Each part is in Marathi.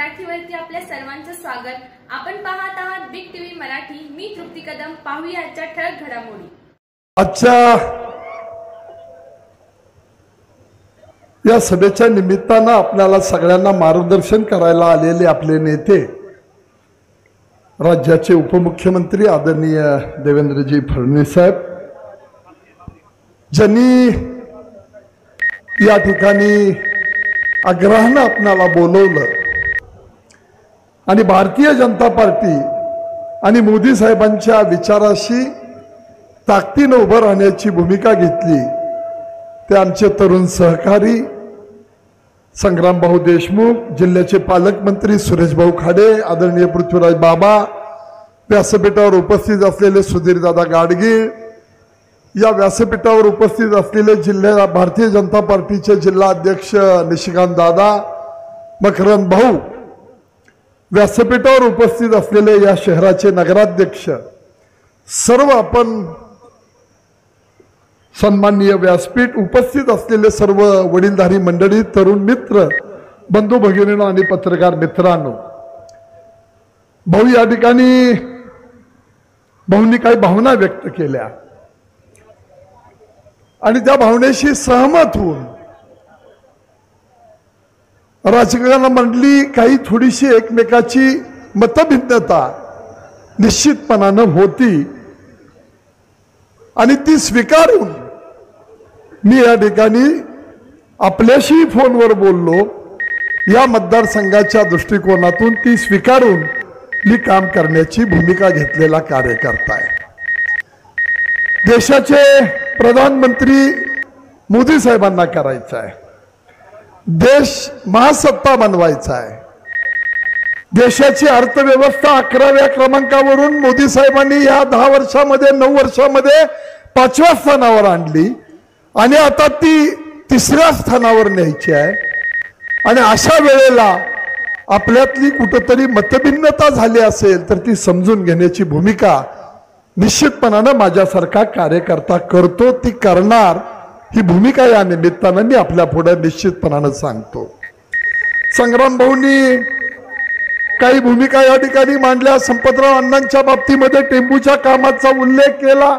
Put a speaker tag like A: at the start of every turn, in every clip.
A: मराठीवरती आपल्या सर्वांचं स्वागत। आपण पाहत आहात बिग टीव्ही मराठी। मी तृप्ती कदम। पाहूया आजच्या ठळक घडामोडी।
B: आजच्या या सभेच्या निमित्तानं आपल्याला सगळ्यांना मार्गदर्शन करायला आलेले आपले नेते, राज्याचे उपमुख्यमंत्री आदरणीय देवेंद्रजी फडणवीस साहेब, ज्यांनी या ठिकाणी आग्रहानं आपल्याला बोलवलं आणि भारतीय जनता पार्टी आणि मोदी साहेबांच्या विचाराशी ताकदीनं उभं राहण्याची भूमिका घेतली, ते आमचे तरुण सहकारी संग्रामभाऊ देशमुख, जिल्ह्याचे पालकमंत्री सुरेशभाऊ खाडे, आदरणीय पृथ्वीराज बाबा, व्यासपीठावर उपस्थित असलेले सुधीरदादा गाडगीळ, या व्यासपीठावर उपस्थित असलेले जिल्हा भारतीय जनता पार्टीचे जिल्हा अध्यक्ष निशिकांत दादा, मकरंद भाऊ, व्यासपीठावर उपस्थित असलेले या शहराचे नगराध्यक्ष, सर्व आपण सन्माननीय व्यासपीठ उपस्थित असलेले सर्व वडीलधारी मंडळी, तरुण मित्र, बंधू भगिनींनो आणि पत्रकार मित्रांनो, भाऊ या ठिकाणी भाऊंनी काही भावना व्यक्त केल्या आणि त्या भावनेशी सहमत होऊन राजकारणामधली काही थोडीशी एकमेकाची मतभिन्नता निश्चितपणानं होती आणि ती स्वीकारून मी या ठिकाणी आपल्याशी फोनवर बोललो। या मतदारसंघाच्या दृष्टिकोनातून ती स्वीकारून मी काम करण्याची भूमिका घेतलेला कार्यकर्ता आहे। देशाचे प्रधानमंत्री मोदी साहेबांना करायचं आहे, देश महासत्ता बनवायचा आहे, देशाची अर्थव्यवस्था 11व्या क्रमांकावरून मोदी साहेबांनी या 10 वर्षामध्ये 9 वर्षामध्ये 5व्या स्थानावर आणली आणि आता ती 3ऱ्या स्थानावर न्यायची आहे। आणि अशा वेळेला आपल्यातली कुठेतरी मतभिन्नता झाली असेल तर ती समजून घेण्याची भूमिका निश्चितपणानं माझ्यासारखा कार्यकर्ता करतो, ती करणार, ही भूमिका या निमित्तानं मी आपल्या पुढे निश्चितपणानं सांगतो। संग्राम भाऊंनी काही भूमिका या ठिकाणी मांडल्या। संपतराव अण्णांच्या बाबतीमध्ये टेंबूच्या कामाचा उल्लेख केला।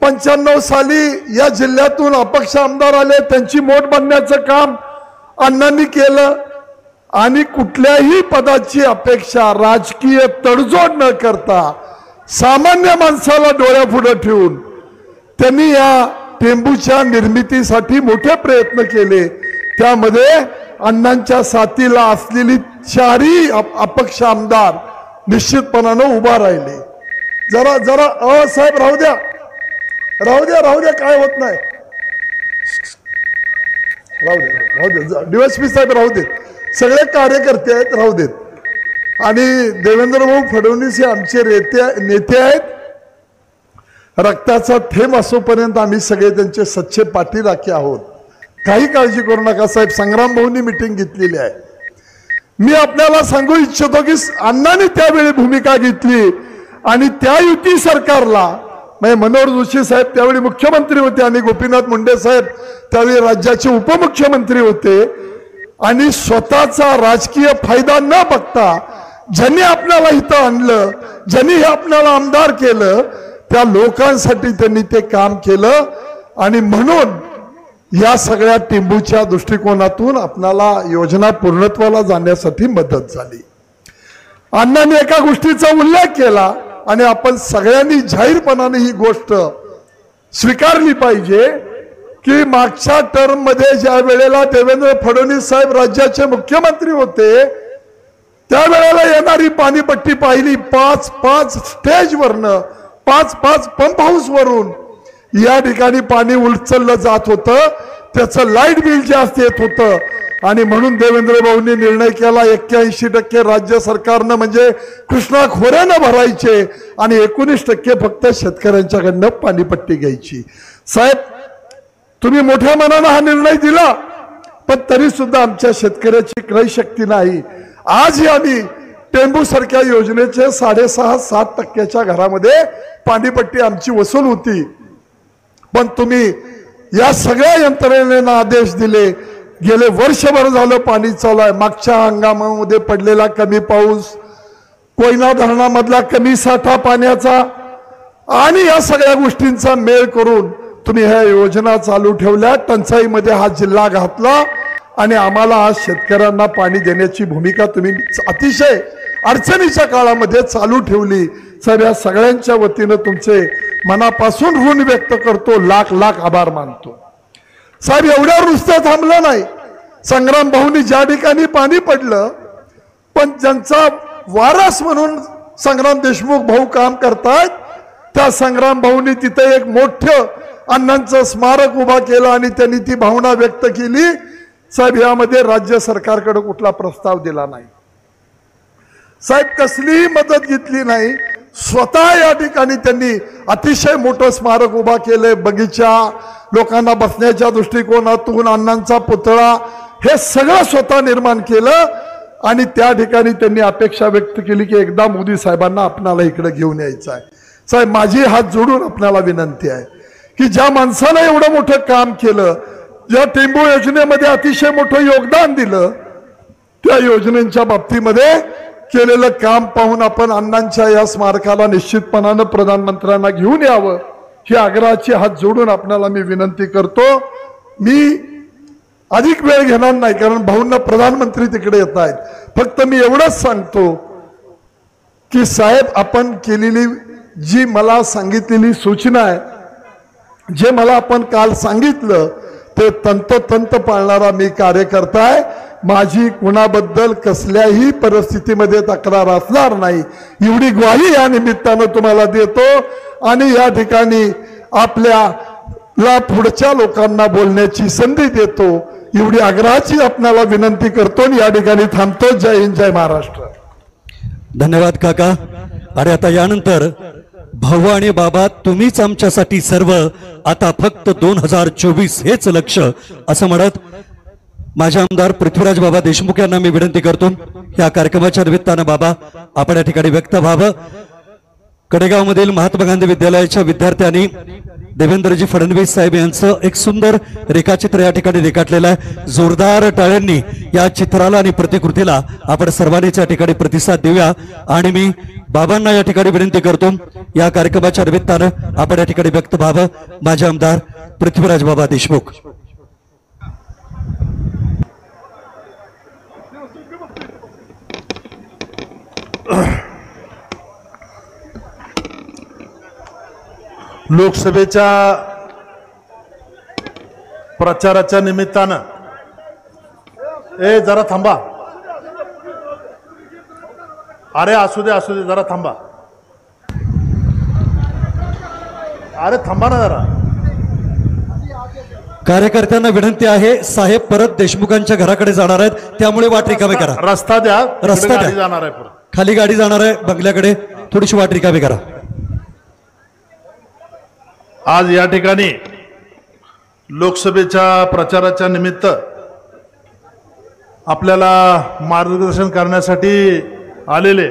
B: 95 साली या जिल्ह्यातून अपक्ष आमदार आले, त्यांची मोठ बांधण्याचं काम अण्णांनी केलं आणि कुठल्याही पदाची अपेक्षा राजकीय तडजोड न करता सामान्य माणसाला डोळ्यापुढे ठेवून त्यांनी या टेंबूच्या निर्मितीसाठी मोठे प्रयत्न केले। त्यामध्ये अण्णांच्या साथीला असलेली 4ही अपक्ष आमदार निश्चितपणानं उभा राहिले। जरा जरा साहेब राहू द्या, काय होत नाही, राहू दे, डीएसपी साहेब राहू देत, सगळे कार्यकर्ते आहेत, राहू देत। आणि देवेंद्र भाऊ फडणवीस हे आमचे नेते आहेत, रक्ताचा थेंब असोपर्यंत आम्ही सगळे त्यांचे सच्चे पाठीराखे आहोत, काही काळजी करू नका साहेब। संग्राम भाऊंनी मीटिंग घेतलेली आहे। मी आपल्याला सांगू इच्छितो की अण्णांनी त्यावेळी भूमिका घेतली आणि त्या युती सरकारला, म्हणजे मनोहर जोशी साहेब त्यावेळी मुख्यमंत्री होते आणि गोपीनाथ मुंडे साहेब त्यावेळी राज्याचे उपमुख्यमंत्री होते, आणि स्वतःचा राजकीय फायदा न बघता ज्यांनी आपल्याला इथं आणलं, ज्यांनी आपल्याला आमदार केलं, त्या लोकांसाठी त्यांनी ते काम केलं आणि म्हणून या सगळ्या टेंबूच्या दृष्टिकोनातून आपल्याला योजना पूर्णत्वाला जाण्यासाठी मदत झाली। अण्णांनी एका गोष्टीचा उल्लेख केला आणि आपण सगळ्यांनी जाहीरपणाने ही गोष्ट स्वीकारली पाहिजे की मागच्या टर्म मध्ये ज्या वेळेला देवेंद्र फडणवीस साहेब राज्याचे मुख्यमंत्री होते त्यावेळेला येणारी पाणीपट्टी पाहिली, 5 स्टेजवरनं 5 पंप हाऊस वरून या ठिकाणी पाणी उचललं जात होतं, त्याचं लाईट बिल जास्त येत होतं आणि म्हणून देवेंद्र भाऊंनी निर्णय केला 81% राज्य सरकारनं म्हणजे कृष्णा खोऱ्यानं भरायचे आणि 19% फक्त शेतकऱ्यांच्याकडनं पाणीपट्टी घ्यायची। साहेब तुम्ही मोठ्या मनानं हा निर्णय दिला, पण तरी सुद्धा आमच्या शेतकऱ्याची क्रय शक्ती नाही। आज आम्ही टेंबू सारख्या योजनेचे 6.5-7% घरामध्ये पाणीपट्टी आमची वसूल होती, पण तुम्ही या सगळ्या यंत्रणेने आदेश दिले गेले वर्षभर झालं पाणी चालू आहे. मागच्या हंगामामध्ये पडलेला कमी पाऊस, कोयना धरणामधला कमी साठा पाण्याचा आणि या सगळ्या गोष्टींचा मेळ करून तुम्ही ह्या योजना चालू ठेवल्या. टंचाईमध्ये हा जिल्हा घातला आणि आम्हाला आज शेतकऱ्यांना पाणी देण्याची भूमिका तुम्ही अतिशय अडचणीच्या काळामध्ये चालू ठेवली. साहेब, या सगळ्यांच्या वतीनं तुमचे मनापासून ऋण व्यक्त करतो, लाख लाख आभार मानतो. साहेब, एवढ्यावर नुसतं थांबलं नाही. संग्राम भाऊनी ज्या ठिकाणी पाणी पडलं, पण ज्यांचा वारस म्हणून संग्राम देशमुख भाऊ काम करतायत, त्या संग्राम भाऊनी तिथे एक मोठं अण्णांचं स्मारक उभा केलं आणि त्यांनी ती भावना व्यक्त केली. साहेब, यामध्ये राज्य सरकारकडे कुठला प्रस्ताव दिला नाही. साहेब, कसलीही मदत घेतली नाही. स्वतः या ठिकाणी त्यांनी अतिशय मोठं स्मारक उभा केलंय. बगीचा, लोकांना बसण्याच्या दृष्टिकोनातून अण्णांचा पुतळा, हे सगळं स्वतः निर्माण केलं आणि त्या ठिकाणी त्यांनी अपेक्षा व्यक्त केली की एकदा मोदी साहेबांना आपणाला इकडे घेऊन यायचं आहे. साहेब, माझी हात जोडून आपल्याला विनंती आहे की ज्या माणसानं एवढं मोठं काम केलं, ज्या टेंबू योजनेमध्ये अतिशय मोठं योगदान दिलं, त्या योजनेच्या बाबतीमध्ये केलेलं काम पाहून आपण अण्णांच्या या स्मारकाला निश्चितपणानं प्रधानमंत्र्यांना घेऊन यावं, ही आग्रहाची हात जोडून आपल्याला मी विनंती करतो. मी अधिक वेळ घेणार नाही कारण भाऊंना प्रधानमंत्री तिकडे येत आहेत. फक्त मी एवढंच सांगतो की साहेब, आपण केलेली जी मला सांगितलेली सूचना आहे, जे मला आपण काल सांगितलं ते तंतोतंत पाळणारा मी कार्यकर्ता आहे. माझी कुणाबद्दल कसल्याही परिस्थितीमध्ये तक्रार असणार नाही, एवढी ग्वाही या निमित्तानं तुम्हाला देतो. आणि या ठिकाणी आपल्याला पुढच्या लोकांना बोलण्याची संधी देतो, एवढी आग्रहाची आपल्याला विनंती करतो आणि या ठिकाणी थांबतो. जय हिंद, जय महाराष्ट्र.
C: धन्यवाद काका. आणि आता यानंतर भाऊ आणि बाबा, तुम्हीच आमच्यासाठी सर्व, आता फक्त 2024 हेच लक्ष, असं म्हणत माझे आमदार पृथ्वीराज बाबा देशमुख यांना मी विनंती करतो या कार्यक्रमाच्या निमित्तानं बाबा आपण या ठिकाणी व्यक्त व्हावं. कडेगाव मधील महात्मा गांधी विद्यालयाच्या विद्यार्थ्यांनी देवेंद्रजी फडणवीस साहेब यांचं एक सुंदर रेखाचित्र या ठिकाणी रेखाटलेलं आहे. जोरदार टाळ्यांनी या चित्राला आणि प्रतिकृतीला आपण सर्वांनीच या ठिकाणी प्रतिसाद देऊया. आणि मी बाबांना या ठिकाणी विनंती करतो या कार्यक्रमाच्या निमित्तानं आपण या ठिकाणी व्यक्त व्हावं. माझे आमदार पृथ्वीराज बाबा देशमुख.
D: लोकसभेच्या प्रचाराच्या निमित्तानं जरा थांबा. अरे असू दे जरा थांबा. अरे थांबा ना जरा.
C: कार्यकर्त्यांना विनंती आहे, साहेब परत देशमुखांच्या घराकडे जाणार आहेत, त्यामुळे वाट रिकामी करा.
D: रस्ता द्या,
C: रस्ता द्या.
D: जाणार आहे,
C: खाली गाडी जाणार आहे बंगल्याकडे, थोडीशी वाट रिकामी करा.
D: आज या ठिकाणी लोकसभेच्या प्रचाराच्या निमित्त आपल्याला मार्गदर्शन करण्यासाठी आलेले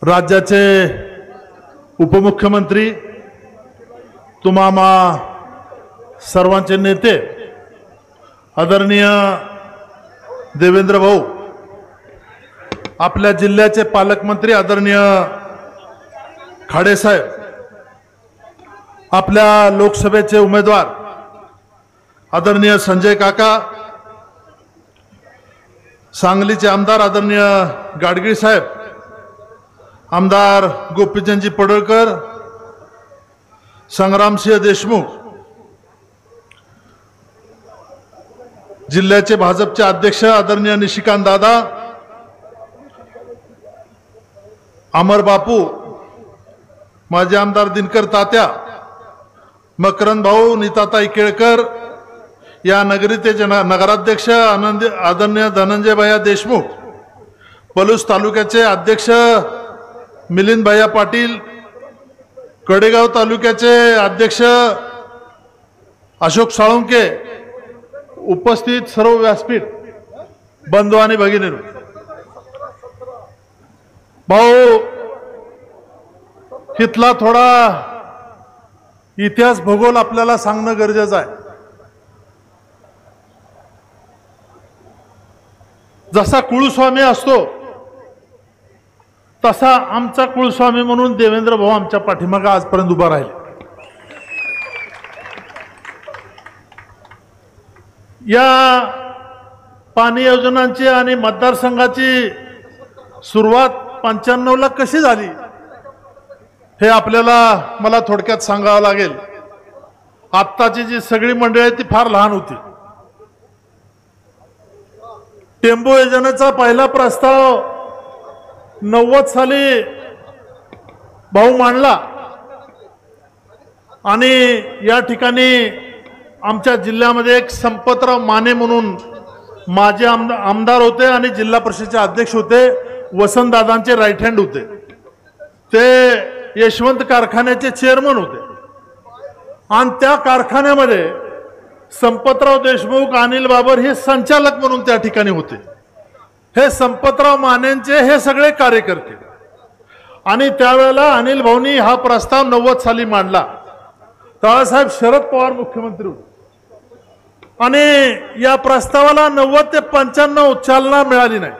D: राज्याचे उपमुख्यमंत्री, तुम्हा सर्वांचे नेते आदरणीय देवेंद्र भाऊ, आपल्या जिल्ह्याचे पालकमंत्री आदरणीय खाडे साहेब, आपल्या लोकसभेचे उमेदवार आदरणीय संजय काका, सांगलीचे आमदार आदरणीय गाडगीळ साहेब, आमदार गोपीचंदजी पडळकर, संग्रामसिंह देशमुख, जिल्ह्याचे भाजपचे अध्यक्ष आदरणीय निशिकांत दादा, अमर बापू, माजी आमदार दिनकर तात्या, मकरंद भाऊ, नीताताई केळकर, या नगरीचे नगराध्यक्ष आदरणीय धनंजय भैया देशमुख, पलूस तालुक्याचे अध्यक्ष मिलिंद भैया पाटील, कडेगाव तालुक्याचे अध्यक्ष अशोक साळुंके, उपस्थित सर्व व्यासपीठ बंधू आणि भगिनी भाऊ, इथला थोडा इतिहास भूगोल आपल्याला सांगणं गरजेचं आहे. जसा कुळस्वामी असतो तसा आमचा कुळस्वामी म्हणून देवेंद्र भाऊ आमच्या पाठीमागे आजपर्यंत उभा राहिले. या पाणी योजनांची आणि मतदारसंघाची सुरुवात 95 ला कशी झाली हे आपल्याला मला थोडक्यात सांगावं लागेल. आत्ताची जी सगळी मंडळी आहे ती फार लहान होती. टेंबू योजनेचा पहिला प्रस्ताव 90 साली भाऊ मांडला आणि या ठिकाणी आमच्या जिल्ह्यामध्ये एक संपतराव माने म्हणून माजी आमदार होते आणि जिल्हा परिषदेचे अध्यक्ष होते. वसंतदादांचे राईट हँड होते. ते यशवंत कारखान्याचे चेअरमन होते आणि त्या कारखान्यामध्ये संपतराव देशमुख, अनिल बाबर हे संचालक म्हणून त्या ठिकाणी होते. हे संपतराव मानेंचे हे सगळे कार्यकर्ते. आणि त्यावेळेला अनिल भाऊनी हा प्रस्ताव 90 साली मांडला. बाळासाहेब शरद पवार मुख्यमंत्री होते आणि या प्रस्तावाला 90 ते 95 चालना मिळाली नाही.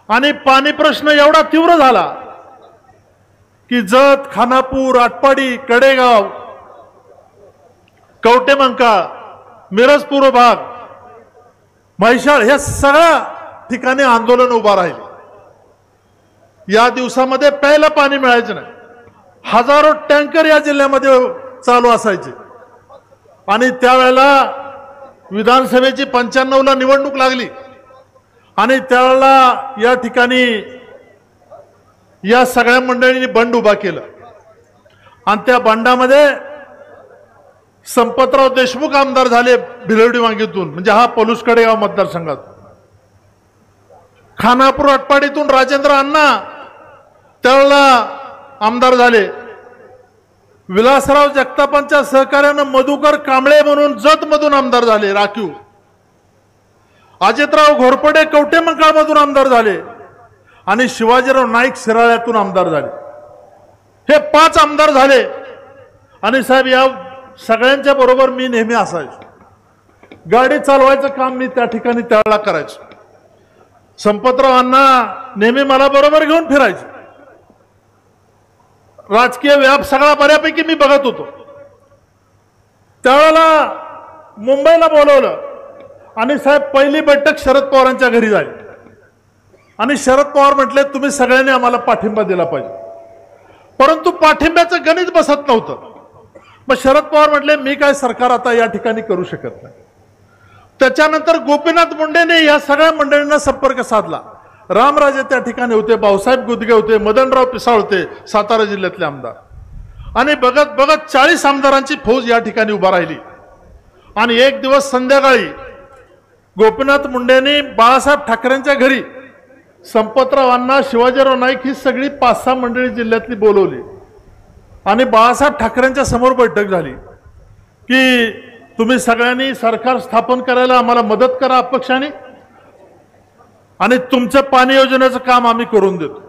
D: आणि पाणी प्रश्न एवढा तीव्र झाला की जत, खानापूर, आटपाडी, कडेगाव, कवटेमंका, मिरज पूर्व भाग, म्हैसाळ हे सगळ्या ठिकाणी आंदोलन उभा राहिले. या दिवसामध्ये प्यायला पाणी मिळायचं नाही. हजारो टँकर या जिल्ह्यामध्ये चालू असायचे. आणि त्यावेळेला विधानसभेची 95 ला निवडणूक लागली आणि त्यावेळेला या ठिकाणी या सगळ्या मंडळींनी बंड उभा केलं आणि त्या बंडामध्ये संपतराव देशमुख आमदार झाले भिलवडी वांगीतून, म्हणजे हा पलूस कडेगाव मतदारसंघात. खानापूर आटपाडीतून राजेंद्र अण्णा त्यावेळेला आमदार झाले. विलासराव जगतापांच्या सहकार्यानं मधुकर कांबळे म्हणून जत मधून आमदार झाले राखीव. अजितराव घोरपडे कवटेमंकाळ मधून आमदार झाले आणि शिवाजीराव नाईक शिराळ्यातून आमदार झाले. हे 5 आमदार झाले. आणि साहेब या सगळ्यांच्या बरोबर मी नेहमी असायचो. गाडी चालवायचं काम मी त्या ठिकाणी त्यावेळेला करायचो. संपतरावांना नेहमी मला बरोबर घेऊन फिरायचं. राजकीय व्याप सगळा बऱ्यापैकी मी बघत होतो. त्यावेळेला मुंबईला बोलवलं आणि साहेब पहिली बैठक शरद पवारांच्या घरी झाली आणि शरद पवार म्हटले तुम्ही सगळ्यांनी आम्हाला पाठिंबा दिला पाहिजे. परंतु पाठिंब्याचं गणित बसत नव्हतं. मग शरद पवार म्हटले मी काय सरकार आता या ठिकाणी करू शकत नाही. त्याच्यानंतर गोपीनाथ मुंडेने या सगळ्या मंडळींना संपर्क साधला. रामराजे त्या ठिकाणी होते, भाऊसाहेब गुदगे होते, मदनराव पिसाळ होते, सातारा जिल्ह्यातले आमदार. आणि बघत बघत 40 आमदारांची फौज या ठिकाणी उभा राहिली. आणि एक दिवस संध्याकाळी गोपीनाथ मुंडेंनी बाळासाहेब ठाकरेंच्या घरी संपतरावांना, शिवाजीराव नाईक ही सगळी 5-6 मंडळी जिल्ह्यातली बोलवली आणि बाळासाहेब ठाकरेंच्या समोर बैठक झाली की तुम्ही सगळ्यांनी सरकार स्थापन करायला आम्हाला मदत करा अपक्षाने आणि तुमचं पाणी योजनेचं काम आम्ही करून देतो.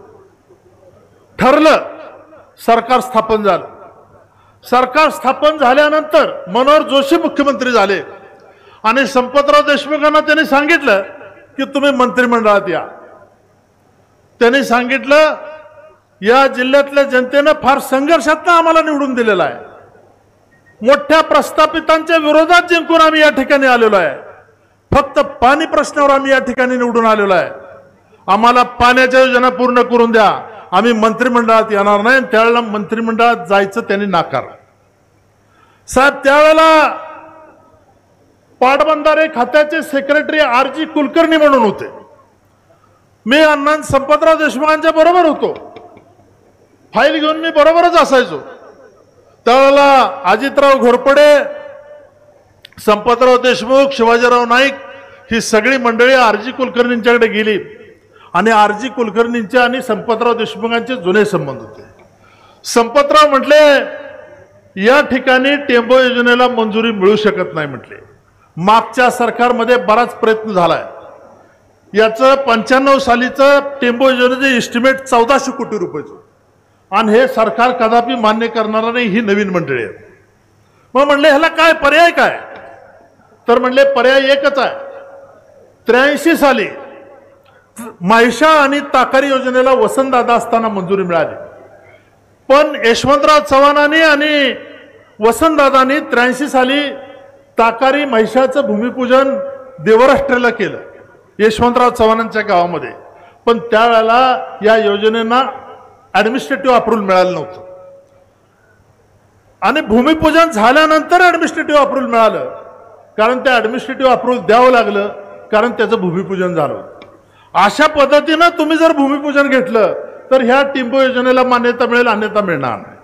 D: ठरलं. सरकार स्थापन झालं. सरकार स्थापन झाल्यानंतर मनोहर जोशी मुख्यमंत्री झाले आणि संपतराव देशमुखांना त्यांनी सांगितलं की तुम्ही मंत्रिमंडळात या. त्यांनी सांगितलं या जिल्ह्यातल्या जनतेनं फार संघर्षातनं आम्हाला निवडून दिलेला आहे. मोठ्या प्रस्थापितांच्या विरोधात जिंकून आम्ही या ठिकाणी आलेलो आहे. फक्त पाणी प्रश्नावर आम्ही या ठिकाणी निवडून आलेलो आहे. आम्हाला पाण्याच्या योजना पूर्ण करून द्या. आम्ही मंत्रिमंडळात येणार नाही. त्यावेळेला मंत्रिमंडळात जायचं त्यांनी नाकारलं. साहेब त्यावेळेला पाटबंधारे खात्याचे सेक्रेटरी RG कुलकर्णी म्हणून होते. मी अण्णा संपतराव देशमुखांच्या बरोबर होतो. फाईल घेऊन मी बरोबरच असायचो. त्यावेळेला अजितराव घोरपडे, संपतराव देशमुख, शिवाजीराव नाईक ही सगळी मंडळी RG कुलकर्णींच्याकडे गेली आणि RG कुलकर्णींचे आणि संपतराव देशमुखांचे जुने संबंध होते. संपतराव म्हटले या ठिकाणी टेंबो योजनेला मंजुरी मिळू शकत नाही म्हटले. मागच्या सरकारमध्ये बराच प्रयत्न झालाय. याचं 95 सालीचं टेंबो योजनेचे एस्टिमेट 1400 कोटी रुपयाचं आणि हे सरकार कदापि मान्य करणार नाही. ही नवीन मंडळी आहे. मग म्हणले ह्याला काय पर्याय काय? तर म्हणले पर्याय एकच आहे. 83 साली म्हैसाळ आणि ताकारी योजनेला वसंतदादा असताना मंजुरी मिळाली, पण यशवंतराव चव्हाणांनी आणि वसंतदादांनी 83 साली ताकारी म्हैसाळचं भूमिपूजन देवराष्ट्राला केलं यशवंतराव चव्हाणांच्या गावामध्ये. पण त्यावेळेला या योजनेना ऍडमिनिस्ट्रेटिव्ह अप्रूव्हल मिळालं नव्हतं आणि भूमिपूजन झाल्यानंतर ऍडमिनिस्ट्रेटिव्ह अप्रूव्हल मिळालं, कारण त्या ऍडमिनिस्ट्रेटिव्ह अप्रूव्हल द्यावं लागलं, कारण त्याचं भूमिपूजन झालं. अशा पद्धतीनं तुम्ही जर भूमिपूजन घेतलं तर ह्या टिंबू योजनेला मान्यता मिळेल, अन्यथा मिळणार नाही.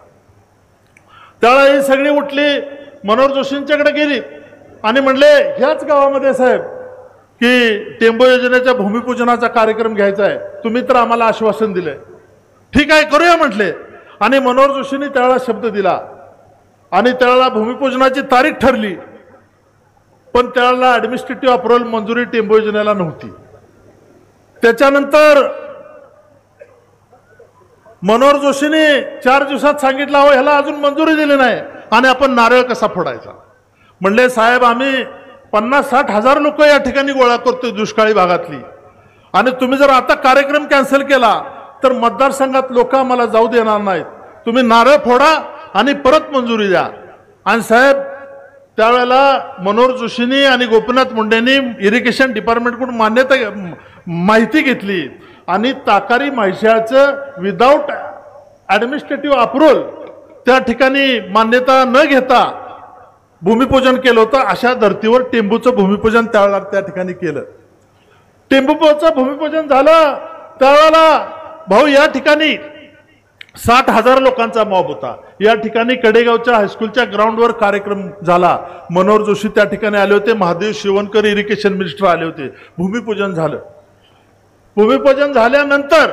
D: त्यावेळेला ही सगळी उठली, मनोहर जोशींच्याकडे गेली आणि म्हणले ह्याच गावामध्ये साहेब की टेंबू योजनेच्या भूमिपूजनाचा कार्यक्रम घ्यायचा आहे, तुम्ही तर आम्हाला आश्वासन दिले, ठीक आहे करूया म्हटले. आणि मनोहर जोशींनी त्यावेळेला शब्द दिला आणि त्यावेळेला भूमिपूजनाची तारीख ठरली, पण त्यावेळेला ऍडमिनिस्ट्रेटिव्ह अप्रूव्हल मंजुरी टेंबू योजनेला नव्हती. त्याच्यानंतर मनोहर जोशींनी 4 दिवसात सांगितलं हो ह्याला अजून मंजुरी दिली नाही आणि आपण नारळ कसा फोडायचा. म्हणले साहेब आम्ही 50-60 हजार लोक या ठिकाणी गोळा करतोय दुष्काळी भागातली, आणि तुम्ही जर आता कार्यक्रम कॅन्सल केला तर मतदारसंघात लोक आम्हाला जाऊ देणार नाहीत, तुम्ही नारळ फोडा आणि परत मंजुरी द्या. आणि साहेब त्यावेळेला मनोहर जोशींनी आणि गोपीनाथ मुंडेंनी इरिगेशन डिपार्टमेंटकडून माहिती घेतली आणि ताकारी म्हैसाळचं विदाऊट ऍडमिनिस्ट्रेटिव्ह अप्रूव्हल त्या ठिकाणी मान्यता न घेता भूमिपूजन केलं होतं. अशा धर्तीवर टेंबूचं भूमिपूजन त्यावेळेला त्या ठिकाणी केलं. टेंबूचं भूमिपूजन झालं त्यावेळेला भाऊ या ठिकाणी 60,000 लोकांचा मॉब होता. या ठिकाणी कडेगावच्या हायस्कूलच्या ग्राउंडवर कार्यक्रम झाला. मनोहर जोशी त्या ठिकाणी आले होते, महादेव शिवणकर इरिगेशन मिनिस्टर आले होते. भूमिपूजन झालं. भूमिपूजन झाल्यानंतर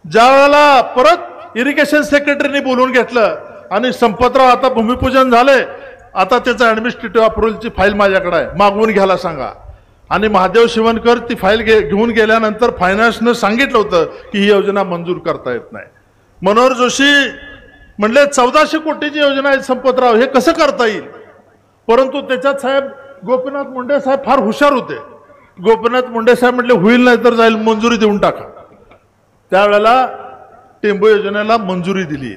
D: ज्यावेळेला परत इरिगेशन सेक्रेटरीने बोलवून घेतलं आणि संपतराव आता भूमिपूजन झालंय, आता त्याचं ऍडमिनिस्ट्रेटिव्ह अप्रूव्हलची फाईल माझ्याकडे आहे, मागवून घ्यायला सांगा. आणि महादेव शिवणकर ती फाईल घेऊन गेल्यानंतर फायनान्सनं सांगितलं होतं की ही योजना मंजूर करता येत नाही. मनोहर जोशी म्हणले 1400 कोटीची योजना आहे संपतराव, हे कसं करता येईल. परंतु त्याच्यात साहेब गोपीनाथ मुंडे साहेब फार हुशार होते. गोपीनाथ मुंडे साहेब म्हटले होईल नाही तर जाईल, मंजुरी देऊन टाका. त्यावेळेला टेंबू योजनेला मंजुरी दिली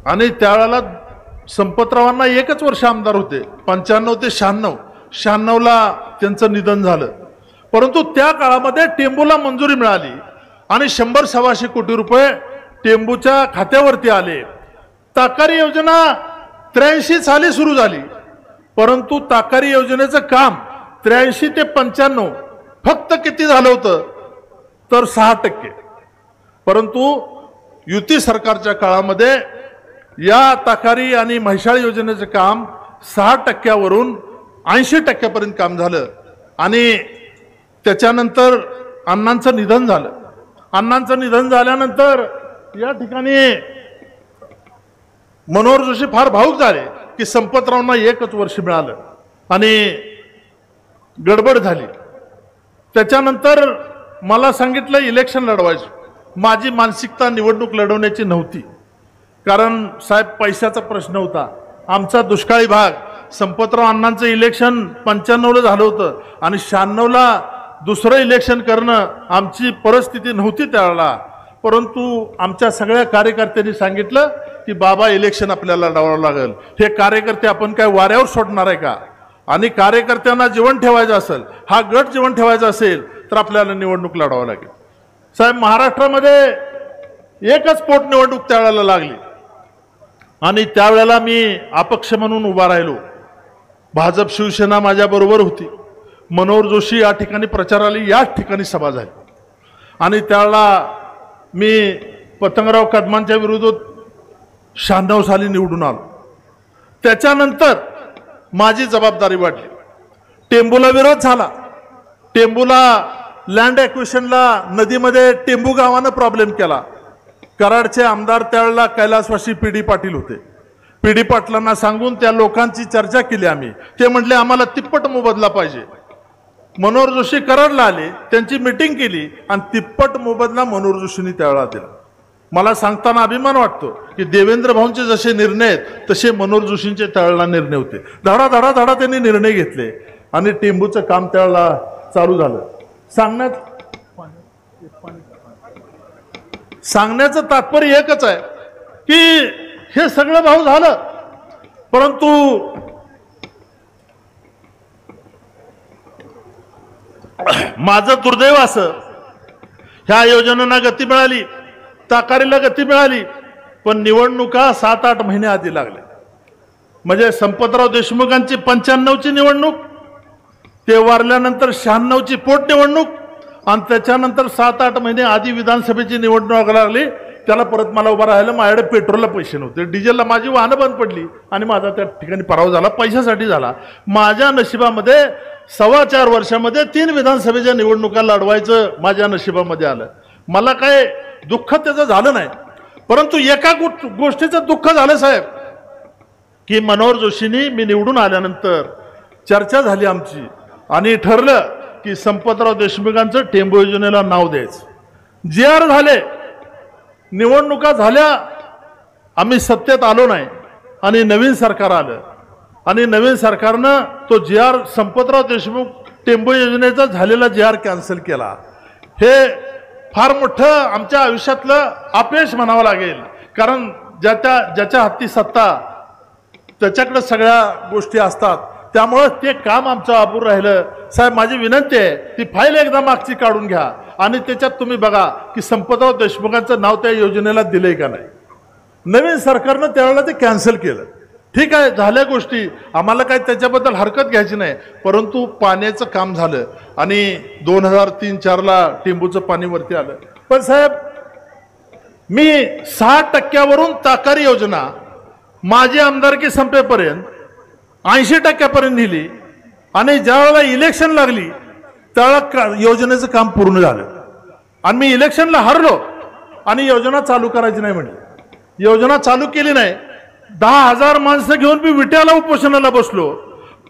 D: आणि त्यावेळेला संपतरावांना 1च वर्ष आमदार होते, 95 ते 96ला त्यांचं निधन झालं. परंतु त्या काळामध्ये टेंबूला मंजुरी मिळाली आणि 100-125 कोटी रुपये टेंबूच्या खात्यावरती आले. ताकारी योजना 83 साली सुरू झाली, परंतु ताकारी योजनेचं काम 83 ते 95 फक्त किती झालं होतं तर 6%. परंतु युती सरकारच्या काळामध्ये या ताकारी आणि म्हैसाळ योजनेचं काम 6%वरून 80%पर्यंत काम झालं. आणि त्याच्यानंतर अण्णांचं निधन झालं. अण्णांचं निधन झाल्यानंतर या ठिकाणी मनोहर जोशी फार भावुक झाले की संपतरावांना 1च वर्ष मिळालं आणि गडबड झाली. त्याच्यानंतर मला सांगितलं इलेक्शन लढवायचं. माझी मानसिकता निवडणूक लढवण्याची नव्हती, कारण साहेब पैशाचा प्रश्न होता. आमचा दुष्काळी भाग, संपतराव अण्णांचं इलेक्शन 95ला झालं होतं आणि 96ला दुसरं इलेक्शन करणं आमची परिस्थिती नव्हती त्यावेळेला. परंतु आमच्या सगळ्या कार्यकर्त्यांनी सांगितलं की बाबा इलेक्शन आपल्याला लढवावं लागेल. हे कार्यकर्ते आपण काय वाऱ्यावर सोडणार आहे का, आणि कार्यकर्त्यांना जीवन ठेवायचं असेल, हा गट जीवन ठेवायचा असेल तर आपल्याला निवडणूक लढवावं लागेल. साहेब महाराष्ट्रामध्ये 1च पोटनिवडणूक त्यावेळेला लागली आणि त्यावेळेला मी अपक्ष म्हणून उभा राहिलो. भाजप शिवसेना माझ्याबरोबर होती. मनोहर जोशी या ठिकाणी प्रचाराला याच ठिकाणी सभा झाली आणि त्यावेळेला मी पतंगराव कदमांच्या विरोधात 96 साली निवडून आलो. त्याच्यानंतर माझी जबाबदारी वाढली. टेंबूला विरोध झाला. टेंबूला लँड ॲक्विशनला नदीमध्ये टेंबू गावानं प्रॉब्लेम केला. कराडचे आमदार त्यावेळेला कैलासवासी पी.डी. पाटील होते. पी.डी. पाटलांना सांगून त्या लोकांची चर्चा केली आम्ही. ते म्हटले आम्हाला तिप्पट मोबदला पाहिजे. मनोहर जोशी कराडला आले, त्यांची मीटिंग केली आणि तिप्पट मोबदला मनोहर जोशींनी त्यावेळेला दिला. मला सांगताना अभिमान वाटतो की देवेंद्र भाऊंचे जसे निर्णय आहेत तसे मनोहर जोशींचे त्यावेळेला निर्णय होते. धडा त्यांनी निर्णय घेतले आणि टेंबूचं काम त्यावेळेला चालू झालं. सांगण्याचं तात्पर्य एकच आहे की हे सगळं भाऊ झालं, परंतु माझं दुर्दैव असं, ह्या योजनांना गती मिळाली, ताकारीला गती मिळाली, पण निवडणुका 7-8 महिने आधी लागल्या. म्हणजे संपतराव देशमुखांची 95ची निवडणूक, ते वारल्यानंतर 96ची पोटनिवडणूक, आणि त्याच्यानंतर 7-8 महिने आधी विधानसभेची निवडणूक लागली. त्याला परत मला उभं राहायला माझ्याकडे पेट्रोलला पैसे नव्हते, डिझेलला माझी वाहनं बंद पडली आणि माझा त्या ठिकाणी पराभव झाला, पैशासाठी झाला. माझ्या नशिबामध्ये 4.25 वर्षामध्ये 3 विधानसभेच्या निवडणुका लढवायचं माझ्या नशिबामध्ये आलं. मला काय दुःख त्याचं झालं नाही, परंतु एका गोष्टीचं दुःख झालं साहेब, की मनोहर जोशींनी मी निवडून आल्यानंतर चर्चा झाली आमची आणि ठरलं की संपतराव देशमुखांचं टेंबू योजनेला नाव द्यायचं. GR झाले, निवडणुका झाल्या, आम्ही सत्तेत आलो नाही आणि नवीन सरकार आलं आणि नवीन सरकारनं तो GR संपतराव देशमुख टेंबू योजनेचा झालेला GR कॅन्सल केला. हे फार मोठं आमच्या आयुष्यातलं अपयश म्हणावं लागेल, कारण ज्याच्या हाती सत्ता त्याच्याकडे सगळ्या गोष्टी असतात, त्यामुळे ते काम आमचं अपूर्ण राहिलं. साहेब माझी विनंती आहे, ती फाईल एकदा मागची काढून घ्या आणि त्याच्यात तुम्ही बघा की संपतराव देशमुखांचं नाव त्या योजनेला दिलंय का नाही. नवीन सरकारनं त्यावेळेला ते कॅन्सल केलं. ठीक आहे, झाल्या गोष्टी, आम्हाला काही त्याच्याबद्दल हरकत घ्यायची नाही, परंतु पाण्याचं काम झालं आणि 2003-04ला टेंबूचं पाणी वरती आलं. पण साहेब मी 6% ताकारी योजना माझी आमदारकी संपेपर्यंत 80% नेली आणि ज्यावेळेला इलेक्शन लागली त्यावेळेला योजनेचं काम पूर्ण झालं आणि मी इलेक्शनला हरलो आणि योजना चालू करायची नाही म्हणली. योजना चालू केली नाही. 10,000 माणसं घेऊन मी विट्याला उपोषणाला बसलो.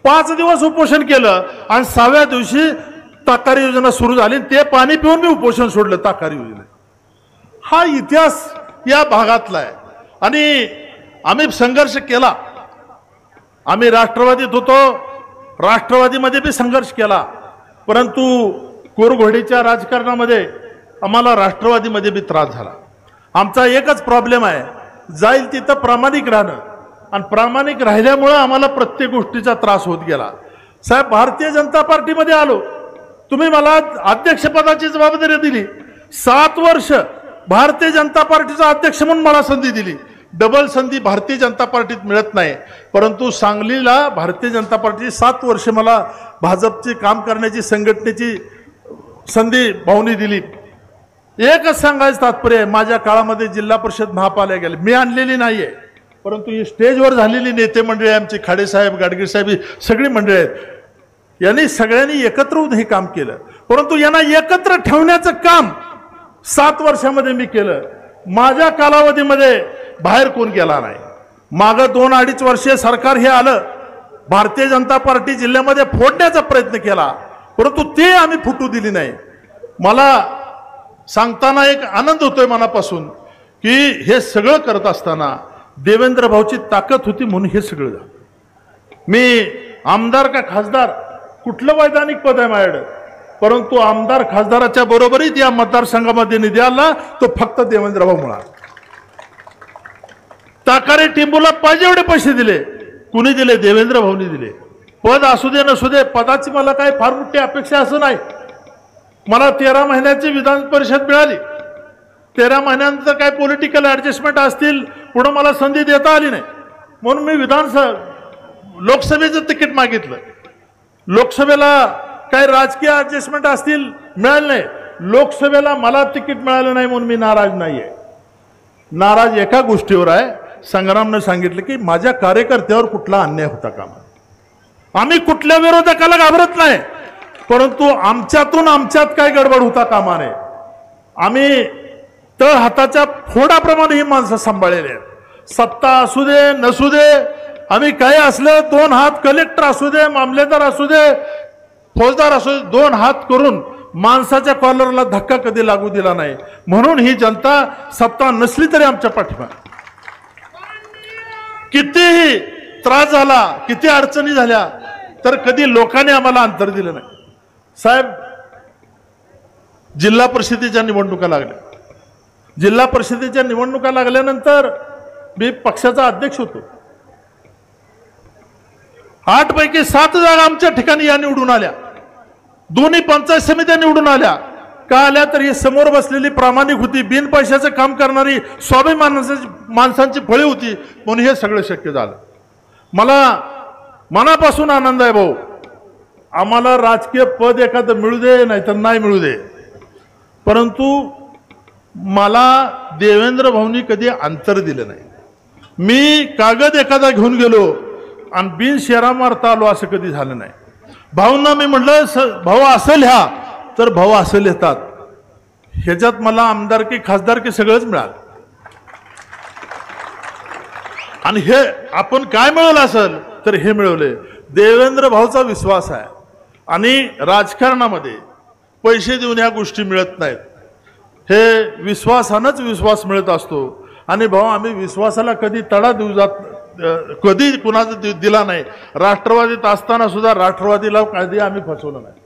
D: 5 दिवस उपोषण केलं आणि 6व्या दिवशी ताकारी योजना सुरू झाली. ते पाणी पिऊन मी उपोषण सोडलं ताकारी योजनेत. हा इतिहास या भागातला आहे आणि आम्ही संघर्ष केला. आम्ही राष्ट्रवादीत होतो, राष्ट्रवादीमध्ये बी संघर्ष केला, परंतु कोरघोडीच्या राजकारणामध्ये आम्हाला राष्ट्रवादीमध्ये बी त्रास झाला. आमचा एकच प्रॉब्लेम आहे, जाईल तिथं प्रामाणिक राहणं, आणि प्रामाणिक राहिल्यामुळं आम्हाला प्रत्येक गोष्टीचा त्रास होत गेला. साहेब भारतीय जनता पार्टीमध्ये आलो, तुम्ही मला अध्यक्षपदाची जबाबदारी दिली. 7 वर्ष भारतीय जनता पार्टीचा अध्यक्ष म्हणून मला संधी दिली. डबल संधी भारतीय जनता पार्टीत मिळत नाही, परंतु सांगलीला भारतीय जनता पार्टीची 7 वर्ष मला भाजपचे काम करण्याची, संघटनेची संधी भाऊनी दिली. एकच सांगायचं तात्पर्य आहे, माझ्या काळामध्ये जिल्हा परिषद महापालिका गेले, मी आणलेली नाहीये, परंतु ही स्टेजवर झालेली नेते मंडळी, आमची खाडे साहेब, गाडगीळ साहेब, सगळी मंडळी आहेत, यांनी सगळ्यांनी एकत्र होऊन हे काम केलं. परंतु यांना एकत्र ठेवण्याचं काम 7 वर्षामध्ये मी केलं. माझ्या कालावधीमध्ये बाहेर कोण गेला नाही. मागं 2-2.5 वर्षे सरकार हे आलं, भारतीय जनता पार्टी जिल्ह्यामध्ये फोडण्याचा प्रयत्न केला, परंतु ते आम्ही फुटू दिली नाही. मला सांगताना एक आनंद होतोय मनापासून की हे सगळं करत असताना देवेंद्र भाऊची ताकद होती म्हणून हे सगळं झालं. मी आमदार का खासदार कुठलं वैधानिक पद आहे माझ्याकडे, परंतु आमदार खासदाराच्या बरोबरीत या मतदारसंघामध्ये निधी आला तो फक्त देवेंद्र भाऊ मुळा. ताकारे टेंबूला पाहिजे एवढे पैसे दिले, कुणी दिले? देवेंद्र भाऊनी दिले. पद असू दे नसू दे, पदाची मला काय फार मोठी अपेक्षा असं नाही. मला 13 महिन्याची विधान परिषद मिळाली. 13 महिन्यानंतर काय पॉलिटिकल ऍडजस्टमेंट असतील, पुढे मला संधी देता आली नाही, म्हणून मी लोकसभेचं तिकीट मागितलं. लोकसभेला काही राजकीय ऍडजस्टमेंट असतील, मिळालं नाही. लोकसभेला मला तिकीट मिळालं नाही म्हणून मी नाराज नाहीये. नाराज एका गोष्टीवर आहे, संग्रामने सांगितलं की माझ्या कार्यकर्त्यावर कुठला अन्याय होता कामा. आम्ही कुठल्या विरोधकाला घाबरत नाही, परंतु आमच्यात काय गडबड होता कामा नये. आम्ही तळ हाताच्या फोडाप्रमाणे ही माणसं सांभाळलेली आहेत. सत्ता असू दे नसू दे, आम्ही काय असलं 2 हात, कलेक्टर असू दे, मामलेदार असू दे, फौजदार असू दे, 2 हात करून माणसाच्या कॉलरला धक्का कधी लागू दिला नाही. म्हणून ही जनता सत्ता नसली तरी आमच्या पाठीमागे. कितीही त्रास झाला, किती अडचणी झाल्या, तर कधी लोकांनी आम्हाला अंतर दिलं नाही. साहेब, जिल्हा परिषदेच्या निवडणुका लागल्या. जिल्हा परिषदेच्या निवडणुका लागल्यानंतर मी पक्षाचा अध्यक्ष होतो. 8 पैकी 7 जागा आमच्या ठिकाणी या निवडून आल्या. दोन्ही पंचायत समित्या निवडून आल्या. का आल्या तर ही समोर बसलेली प्रामाणिक होती, बिन पैशाचं काम करणारी स्वाभिमानाची माणसांची फळी होती, म्हणून हे सगळं शक्य झालं. मला मनापासून आनंद आहे भाऊ. आम्हाला राजकीय पद एखादं मिळू दे नाही तर नाही मिळू दे, परंतु मला देवेंद्र भाऊंनी कधी अंतर दिलं नाही. मी कागद एखादा घेऊन गेलो आणि बिन शेरा मारता आलो असं कधी झालं नाही. भाऊंना मी म्हटलं भाऊ असं लिहा, तर भाऊ असं लिहितात. ह्याच्यात मला आमदारकी खासदारकी सगळंच मिळालं. आणि हे आपण काय मिळवलं असेल तर हे मिळवले. देवेंद्र भाऊचा विश्वास आहे. आणि राजकारणामध्ये पैसे देऊन ह्या गोष्टी मिळत नाहीत. हे विश्वासानंच विश्वास मिळत असतो. आणि भाऊ आम्ही विश्वासाला कधी तडा देऊ जात, कधी कुणाचा दिला नाही. राष्ट्रवादीत असताना सुद्धा राष्ट्रवादीला कधी आम्ही फसवलं नाही.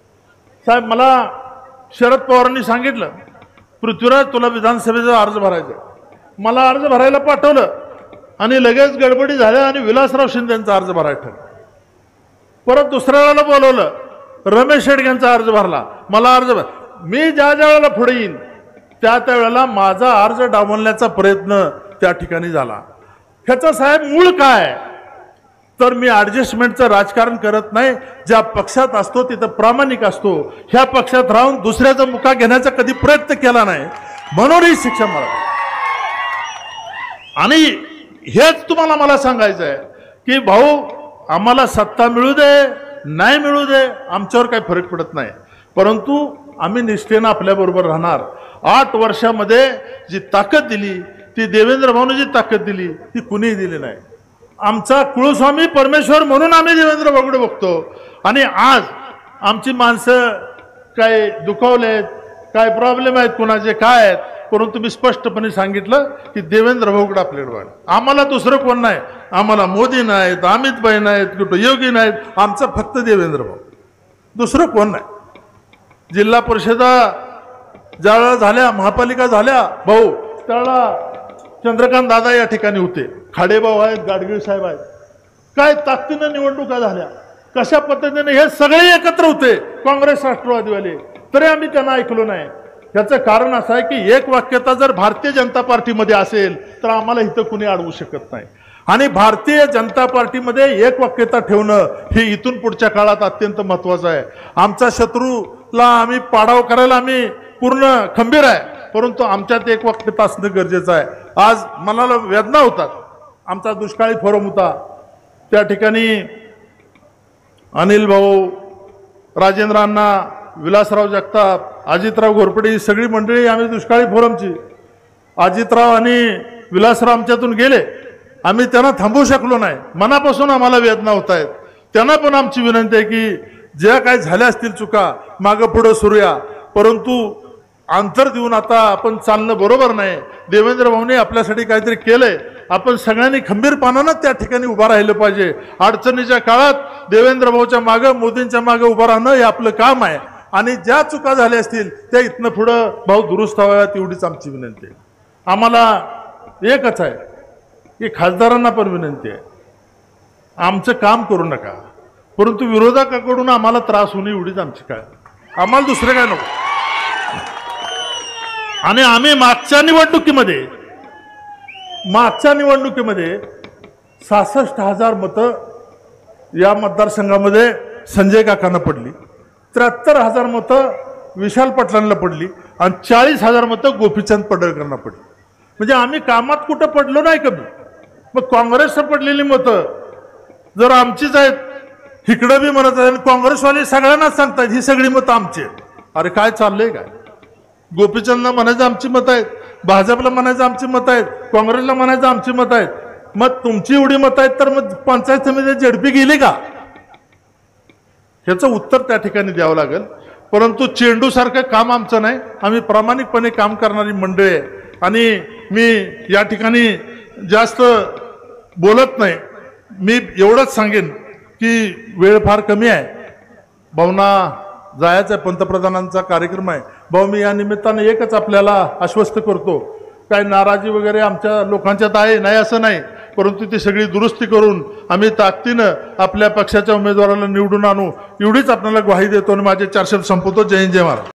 D: साहेब, मला शरद पवारांनी सांगितलं, पृथ्वीराज तुला विधानसभेचा अर्ज भरायचा. मला अर्ज भरायला पाठवलं आणि लगेच गडबडी झाल्या आणि विलासराव शिंदेचा अर्ज भरायला ठरला. परत दुसऱ्या वेळेला बोलवलं, रमेश शेडगेंचा अर्ज भरला. मला अर्ज मी ज्या वेळेला पुढे येईन त्या वेळेला माझा अर्ज डावलण्याचा प्रयत्न त्या ठिकाणी झाला. ह्याचं साहेब मूळ काय तर मी ॲडजस्टमेंटचं राजकारण करत नाही. ज्या पक्षात असतो तिथं प्रामाणिक असतो. ह्या पक्षात राहून दुसऱ्याचा मुका घेण्याचा कधी प्रयत्न केला नाही, म्हणून ही शिक्षा मला. आणि हेच तुम्हाला मला सांगायचं आहे की भाऊ आम्हाला सत्ता मिळू दे नाही मिळू दे आमच्यावर काही फरक पडत नाही, परंतु आम्ही निष्ठेनं आपल्याबरोबर राहणार. 8 वर्षामध्ये जी ताकद दिली ती देवेंद्र भाऊने जी ताकद दिली ती कुणीही दिली नाही. आमचा कुळस्वामी परमेश्वर म्हणून आम्ही देवेंद्र भाऊकडे बघतो. आणि आज आमची माणसं काय दुखावलेत, काय प्रॉब्लेम आहेत, कुणाचे काय आहेत, परंतु मी स्पष्टपणे सांगितलं की देवेंद्र भाऊकडे आपल्याकडे बघा. आम्हाला दुसरं कोण नाही. आम्हाला मोदी नाहीत, अमित भाई नाहीत, कुठं योगी नाहीत. आमचं फक्त देवेंद्र भाऊ, दुसरं कोण नाही. जिल्हा परिषदा ज्यावेळेला झाल्या, महापालिका झाल्या भाऊ, त्यावेळेला चंद्रकांत दादा या ठिकाणी होते. खाडेभाऊ आहेत, गाडगीळ साहेब आहेत. काय ताकदीनं निवडणुका झाल्या, कशा पद्धतीने हे सगळे एकत्र होते काँग्रेस राष्ट्रवादीवाले, तरी आम्ही त्यांना ऐकलो नाही. याचं कारण असं आहे की एक वाक्यता जर भारतीय जनता पार्टीमध्ये असेल तर आम्हाला इथं कुणी अडवू शकत नाही. आणि भारतीय जनता पार्टीमध्ये एक वाक्यता ठेवणं हे इथून पुढच्या काळात अत्यंत महत्त्वाचं आहे. आमचा शत्रूला आम्ही पाडाव करायला आम्ही पूर्ण खंबीर आहे, परंतु आमच्यात एक वाक्यता असणं गरजेचं आहे. आज मनाला वेदना होतात. आमचा दुष्काळी फोरम होता, त्या ठिकाणी अनिल भाऊ, राजेंद्र अण्णा, विलासराव जगताप, अजितराव घोरपडे ही सगळी मंडळी आम्ही दुष्काळी फोरमची. अजितराव आणि विलासराव आमच्यातून गेले, आम्ही त्यांना थांबवू शकलो नाही. मनापासून आम्हाला वेदना होत आहेत. त्यांना पण आमची विनंती आहे की ज्या काय झाल्या असतील चुका मागं पुढं सुरूया, परंतु अंतर देऊन आता आपण चालणं बरोबर नाही. देवेंद्र भाऊने आपल्यासाठी काहीतरी केलंय, आपण सगळ्यांनी खंबीरपणानं त्या ठिकाणी उभा राहिलं पाहिजे. अडचणीच्या काळात देवेंद्र भाऊच्या मागं, मोदींच्या मागं उभं राहणं हे आपलं काम आहे. आणि ज्या चुका झाल्या असतील त्या इथनं पुढं भाऊ दुरुस्त व्हाव्यात एवढीच आमची विनंती आहे. आम्हाला एकच आहे की खासदारांना पण विनंती आहे, आमचं काम करू नका, परंतु विरोधकाकडून आम्हाला त्रास होणे एवढीच आमची काय, आम्हाला दुसरं काय नको. आणि आम्ही मागच्या निवडणुकीमध्ये 66,000 मतं या मतदारसंघामध्ये संजय काकांना पडली, 73,000 मतं विशाल पाटलांना पडली आणि 40,000 मतं गोपीचंद पडळकरांना पडली. म्हणजे आम्ही कामात कुठं पडलो नाही कमी. मग काँग्रेसला पडलेली मतं जर आमचीच आहेत, इकडं बी म्हणत आहे, काँग्रेसवाले सगळ्यांनाच सांगतात ही सगळी मतं आमची आहेत. अरे काय चाललंय काय? गोपीचंदला म्हणायचं आमची मतं आहेत, भाजपला म्हणायचं आमची मतं आहेत, काँग्रेसला म्हणायचं आमची मतं आहेत. मग तुमची एवढी मतं आहेत तर मग पंचायत समितीत झेडपी गेली का? ह्याचं उत्तर त्या ठिकाणी द्यावं लागेल. परंतु चेंडू सारखं काम आमचं नाही. आम्ही प्रामाणिकपणे काम करणारी मंडळी आहे. आणि मी या ठिकाणी जास्त बोलत नाही. मी एवढंच सांगेन की वेळ फार कमी आहे. भावना जायचं आहे, पंतप्रधानांचा कार्यक्रम आहे. भाऊ मी या निमित्तानं एकच आपल्याला आश्वस्त करतो, काय नाराजी वगैरे आमच्या लोकांच्यात आहे नाही असं नाही, परंतु ती सगळी दुरुस्ती करून आम्ही ताकदीनं आपल्या पक्षाच्या उमेदवाराला निवडून आणू एवढीच आपल्याला ग्वाही देतो आणि माझे 4 शब्द संपवतो. जय हिंद जय महाराज.